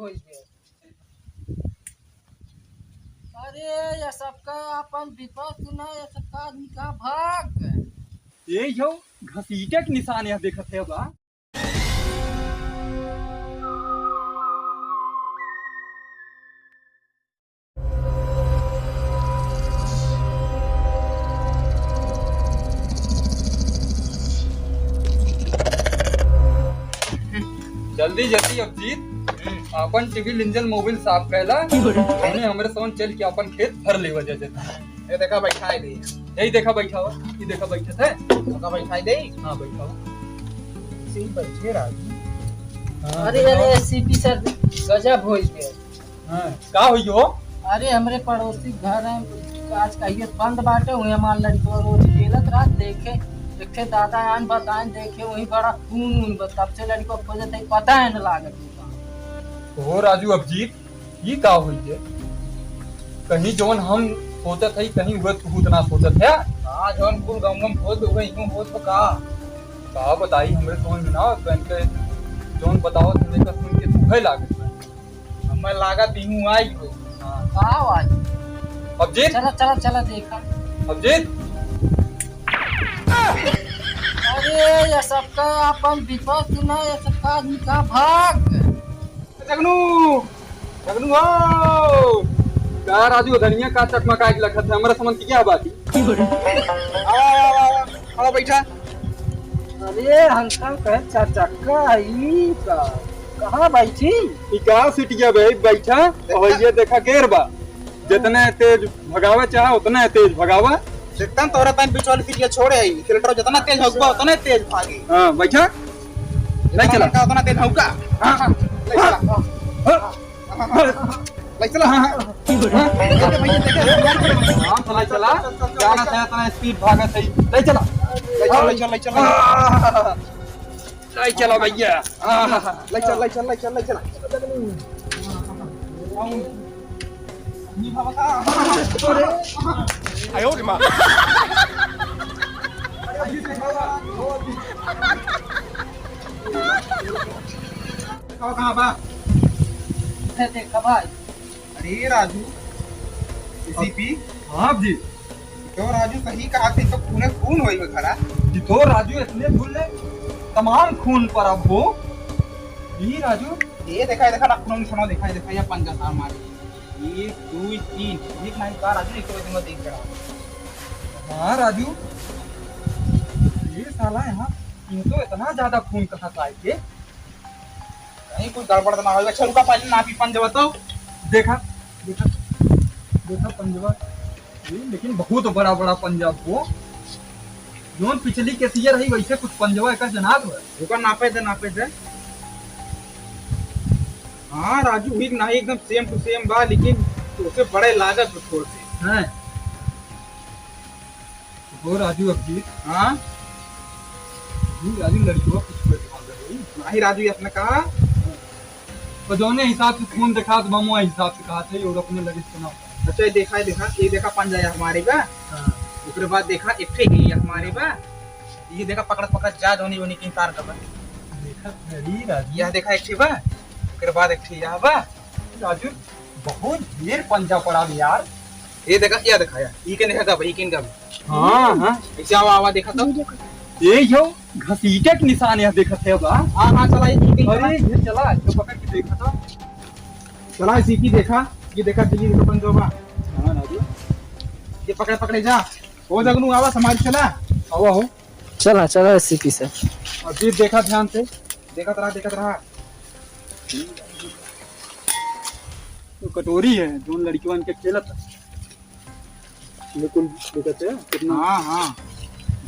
हो गए। अरे ये सबका अपन विपक्ष न, ये सबका आदमी कहाँ भाग गए। ये यो घसीटे के निशान यह देखत है बा। जल्दी जल्दी अभिजीत अपन टीवी इंजन मोबिल साफ कैला उन्हें हमरे समझ चल के अपन खेत भर ले वजह देता। ये देखा बैठा है दे, यही देखा बैठा हुआ, ये देखा बैठे थे। देखा बैठा है दे। हाँ बैठा हुआ। सी बैठे राजू। हाँ, अरे अरे सीपी सर गजब हो गए। हाँ का हुई हो? अरे हमरे पड़ोसी घर है, आज कहिए बंद बाटे हुए, हमार लड़की रोज खेलत रात देखे देखे दादा आन बताएं देखे वही बड़ा खून तब से लड़की को खोजत है, पता है न लागत। हो राजू अभिजीत ये का हुई है? कहीं जौन हम सोचत है कहीं हुआ तू उतना सोचत है। हां जौन कुल गम खोद हो गई यूं होत का बताई हमरे समझ में ना बन के जौन बताओ तुमने का सुन के तुहे लागत हमें लागत यूं आई हो। हां का आवाज अभिजीत, चला चला चला देखा। अभिजीत अरे ये सबका अपन विपक्ष न, ये सबका आदमी कहाँ भाग गए। जगनू जगनू हो का राजू धनिया का चकमका के लखत है हमरा समझ की क्या बात है? आओ बैठा। अरे अंकल कहे चक्का ई का कहाँ बैठी। ई का सिटिया बे बैठा और ये देखा गेर बा जितना तेज भगावा चाहे उतना तेज भगावा। एकदम तोरा तन बीच वाली सीटिया छोड़े आई फिल्टर जितना तेज होगा उतना तेज भागी। हां बैठा ले चला का उतना तेज होगा। हां ले चला ले चला। हां चला चला जाना था इतना स्पीड भागा सही ले चला ले चल ले चल ले चल ले चला भैया ले चल ले चल ले चल ले चल नी बाबा का 哎呦我的妈！ कहाँ बा? देखा भाई। अरे राजू सीपी हां जी तो राजू सही कहा थे तो खून खून होई घरा। तो राजू इतने भूल ले तमाम खून पर अब वो ये राजू ये देखा ना खून सुनो देखा ये पंजा सार मारे 1 2 3 एक नहीं का राजू एक तो मैं देख रहा। हाँ राजू ये साला यहाँ इनको इतना ज्यादा खून कहाँ से आए थे? कहीं कोई गड़बड़ तो ना होगा। चल का पानी ना पी पंजा बताओ। देखा देखा देखा पंजाब ये लेकिन बहुत बड़ा बड़ा पंजाब को जोन पिछली केसिया रही वैसे कुछ पंजाब का जनाब है। रुका नापे दे। हाँ राजू ही नहीं एकदम सेम टू सेम बा लेकिन उससे बड़े लागत थोड़ से हैं वो राजू अभिजीत। हाँ राजू लड़की कुछ नहीं राजू अपने कहा तो जोने हिसाब से खून दिखा तो ममो हिसाब से कहा थे और अपने लगे सुना। अच्छा ये देखा पंजा है हमारे बा। उसके बाद देखा एक ठे ये हमारे बा। ये देखा पकड़ जा होनी होनी की तार का बा। देखा खड़ी राजू यह देखा एक ठे बा। उसके बाद एक ठे यह बा। राजू बहुत ढेर पंजा पड़ा यार। ये देखा ये के देखा भाई किन का हाँ हाँ ऐसे आवा देखा तो ये यो घसीटे के निशान यह देखत है बा। हाँ चला अरे ये चला जो पकड़ के देखा था चला सीपी देखा ये देखा दिल्ली का पंजा बा। हाँ राजू ये पकड़े जा हो जगनू आवा समाज चला आवा हो चला चला सीपी सर। अभी देखा ध्यान से देखत रहा तो कटोरी है दोन लड़कियों के खेलत बिल्कुल देखते हैं कितना। हाँ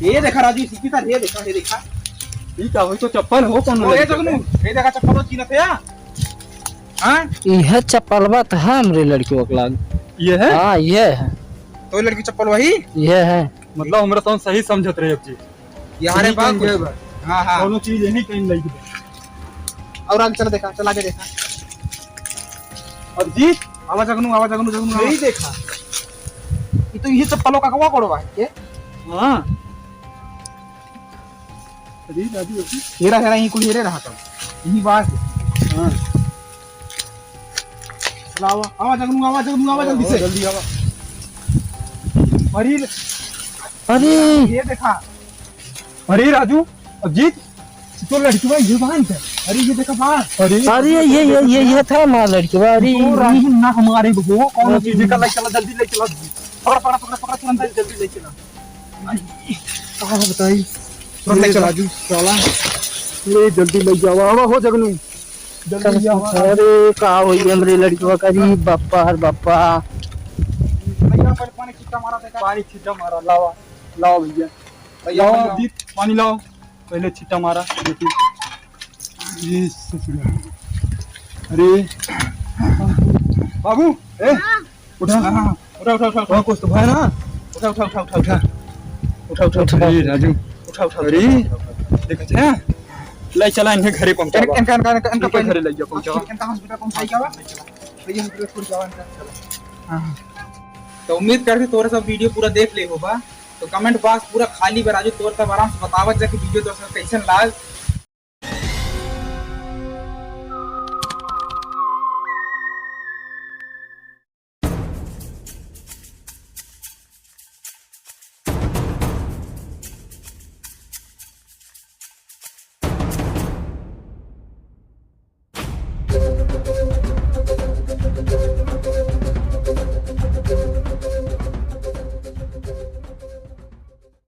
ये देखा राजू सीपी था ये देखा ठीक है वो तो चप्पल हो कौन ओ ये जगनू ये देखा चप्पल तो चीनत है। हाँ यह चप्पलवा तो है हमरे लड़कियों के लाग। ये है हाँ ये है तो लड़की चप्पल वही ये है। मतलब हमरा तो सही समझत रहे अब जी यारे बात हाँ दोनों चीज यही कहीं लगी और आगे चला देखा चला के देखा अब जी आवा जगनू यही देखा ये तो ये चप्पलों का कवा कोड़वा है ये। हाँ अरे राजू अभी हेरा यही कुल हेरे रहा था यही बात है। हाँ लावा आवा जल्दी से जल्दी आवा। अरे अरे ये देखा अरे राजू अजीत तो लड़की ये बांध है। अरे ये देखा बाहर अरे ये था हमारा लड़का। अरे तो राजू ना हमारे वो कौन चीज निकल चला जल्दी ले चला पकड़ तुरंत जल्दी ले चला। कहाँ बताई तुरंत ले चला राजू चला ले जल्दी ले जावा आवा हो जगनू जल्दी आवा। अरे का होई हमरे लड़का करी बापा हर बापा। भैया पहले पानी छिट्टा मारा देखा पानी छिट्टा मारा लावा लाओ भैया भैया लाओ पानी लाओ। अजीत पानी लाओ पहले छिट्टा मारा देखी ये ससुरा। अरे बाबू ए उठा उठा कुछ तो भाई ना उठा अरे राजू अरे देखा छे ले चला इन्हें घरे पहुंचा इनका घरे ले जा पहुंचा इनका हॉस्पिटल पहुंचाएगा भैया हॉस्पिटल छोड़ जाओ इनका। तो उम्मीद करते तोरा सब वीडियो पूरा देख ले होगा तो कमेंट बॉक्स पूरा खाली बा राजू तोर तब आराम से बतावत जा कि वीडियो तो कैसन लाग